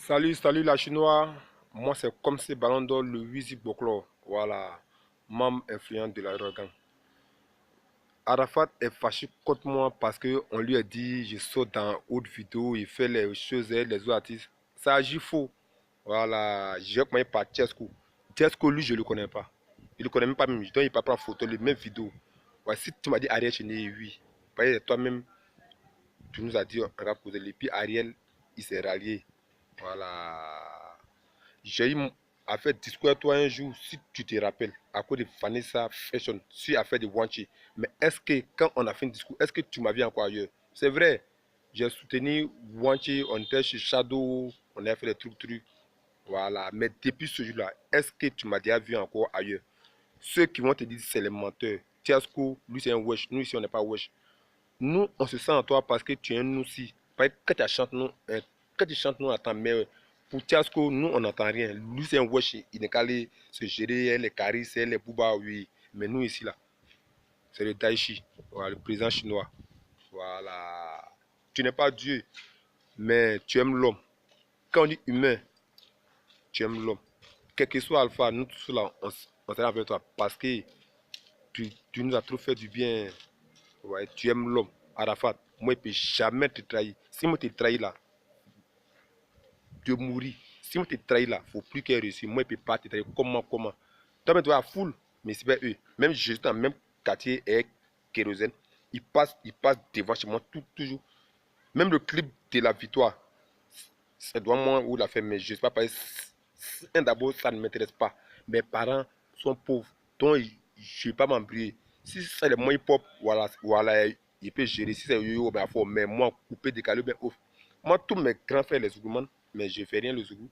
Salut la chinois. Moi c'est comme ce ballon d'or le Wizi Boklo. Voilà. Membre influent de la Rogan. Arafat est fâché contre moi parce qu'on lui a dit je saute dans haute vidéo, il fait les choses et les autres artistes. Ça agit faux. Voilà. J'ai commencé par Tchesco. Tchesco, lui, je ne le connais pas. Il ne le connaît même pas même. Donc il ne peut pas prendre photo, les mêmes vidéos. Ouais, si tu m'as dit Ariel Cheney, oui. Toi-même, tu nous as dit on va causer. Et puis Ariel, il s'est rallié. Voilà. J'ai eu à faire discours à toi un jour, si tu te rappelles, à cause de Vanessa Fashion, sur l'affaire de Wanchi. Mais est-ce que quand on a fait un discours, est-ce que tu m'as vu encore ailleurs? C'est vrai, j'ai soutenu Wanchi, on était chez Shadow, on a fait des trucs. Voilà. Mais depuis ce jour-là, est-ce que tu m'as déjà vu encore ailleurs? Ceux qui vont te dire c'est les menteurs. Tiasco, lui c'est un wesh, nous ici on n'est pas wesh. Nous, on se sent en toi parce que tu es un nous aussi. Quand tu chantes, nous, quand tu chantes, nous, attends, mais pour Tiasco, nous, on n'entend rien. Lui, c'est un wesh, il n'est qu'à aller se gérer les carisses, les boubas, oui. Mais nous, ici, là, c'est le Daichi, voilà, le président chinois. Voilà. Tu n'es pas Dieu, mais tu aimes l'homme. Quand on dit humain, tu aimes l'homme. Quel que soit Alpha, nous tous là, on sera avec toi parce que tu nous as trop fait du bien. Ouais, tu aimes l'homme. Arafat, moi, je ne peux jamais te trahir. Si moi, te trahis là, de mourir. Si moi, te trahis là, il ne faut plus qu'elle réussisse. Moi, je ne peux pas te trahir. Comment? Toi, tu as foule, mais c'est pas eux. Même juste dans le même quartier avec kérosène, ils passent devant chez moi toujours. Même le clip de la victoire, c'est doit moi où la fait, mais je ne sais pas. D'abord, ça ne m'intéresse pas. Mes parents sont pauvres, donc je ne vais pas m'embrouiller. Si c'est le moins hip-hop, voilà, il peut gérer. Si c'est yo-yo, ben, faut, mais moi, couper, décaler, ben, ouf. Moi, tous mes grands frères, les Zougouman, mais je ne fais rien, le Zougou.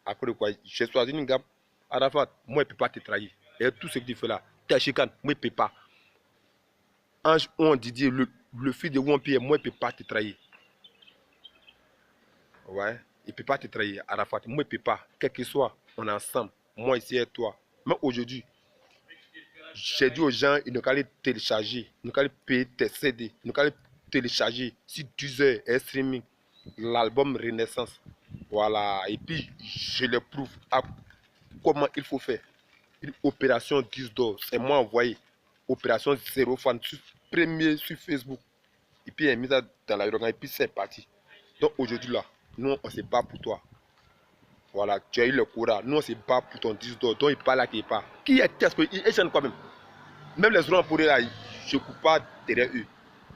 Après quoi, j'ai choisi une gamme. Arafat, moi, je ne peux pas te trahir. Et tout ce que tu fais là, t'es chicane, moi, je ne peux pas. Ange, on Didier, le fils de Wampie, moi, je ne peux pas te trahir. Ouais, il ne peut pas te trahir, Arafat. Moi, il ne peut pas. Quel que soit, on est ensemble. Moi, ici et toi. Mais aujourd'hui, j'ai dit aux gens, ils ne qu'à télécharger, ils ne qu'à payer tes CD, ils ne qu'à télécharger sur 10 heures et streaming l'album Renaissance. Voilà. Et puis, je les prouve à comment il faut faire. Une opération 10 d'or, c'est moi envoyé. Opération 0 fan, premier sur Facebook. Et puis, il est mis dans la et puis c'est parti. Donc aujourd'hui là, nous on se bat pour toi. Voilà, tu as eu le courage. Nous on se bat pour ton 10 d'or. Donc il parle là qu'il part. Qui est-ce qu'il gêne quand même? Même les gens pourraient là, je ne coupe pas derrière eux.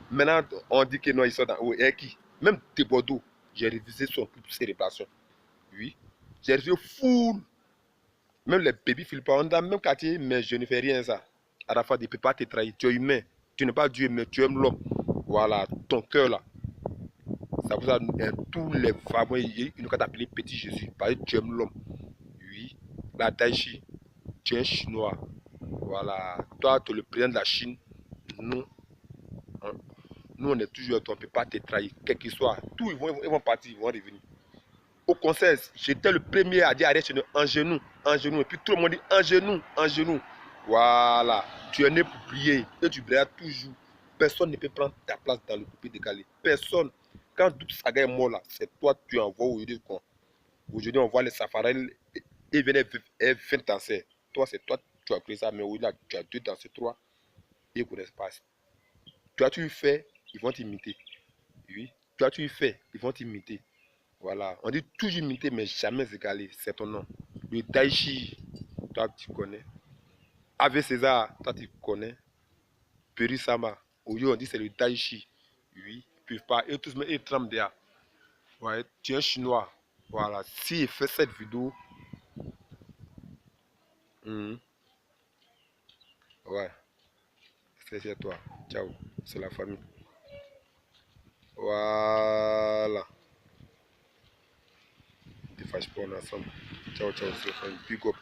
Maintenant, on dit que non, ils sont dans haut. Et qui? Même de Bordeaux, j'ai révisé son clip célébration. Oui. J'ai révisé full. Même les baby Philippe, on est dans le même quartier, mais je ne fais rien ça. Arafat, il ne peut pas te trahir. Tu es humain. Tu n'es pas Dieu, mais tu aimes l'homme. Voilà, ton cœur là. Ça vous a tous les femmes, ils nous ont appelé Petit Jésus. Parce que tu aimes l'homme. Oui. La Daichi, tu es un Chinois. Voilà. Toi, tu es le président de la Chine. Nous, on, nous on est toujours toi. On ne peut pas te trahir. Quel qu'il soit. Tous ils vont partir, ils vont revenir. Au concert, j'étais le premier à dire arrête en genoux, en genoux. Et puis tout le monde dit en genoux, en genoux. Voilà. Tu es né pour prier. Et tu brilleras toujours. Personne ne peut prendre ta place dans le coupé décalé. Personne. Quand Double Saga est mort là, c'est toi tu envoies aujourd'hui quoi. Aujourd'hui on voit les safarels et viennent et 20 danseurs. Toi c'est toi tu as créé ça, mais aujourd'hui là tu as deux danseurs, trois et ils ne connaissent pas. Toi tu fais, ils vont t'imiter. Oui. Toi tu fais, ils vont t'imiter. Voilà. On dit toujours imiter mais jamais égaler. C'est ton nom. Le Daichi, toi tu connais. Ave César, toi tu connais. Perisama. Aujourd'hui on dit c'est le Daichi. Oui. Ils ne peuvent pas. Et tous mais ils tremblent derrière. Ouais, tu es un chinois. Voilà. S'il fait cette vidéo, ouais, c'est toi. Ciao. C'est la famille. Voilà. Ne te fâche pas, on est ensemble. Ciao, ciao, c'est la famille. Big up.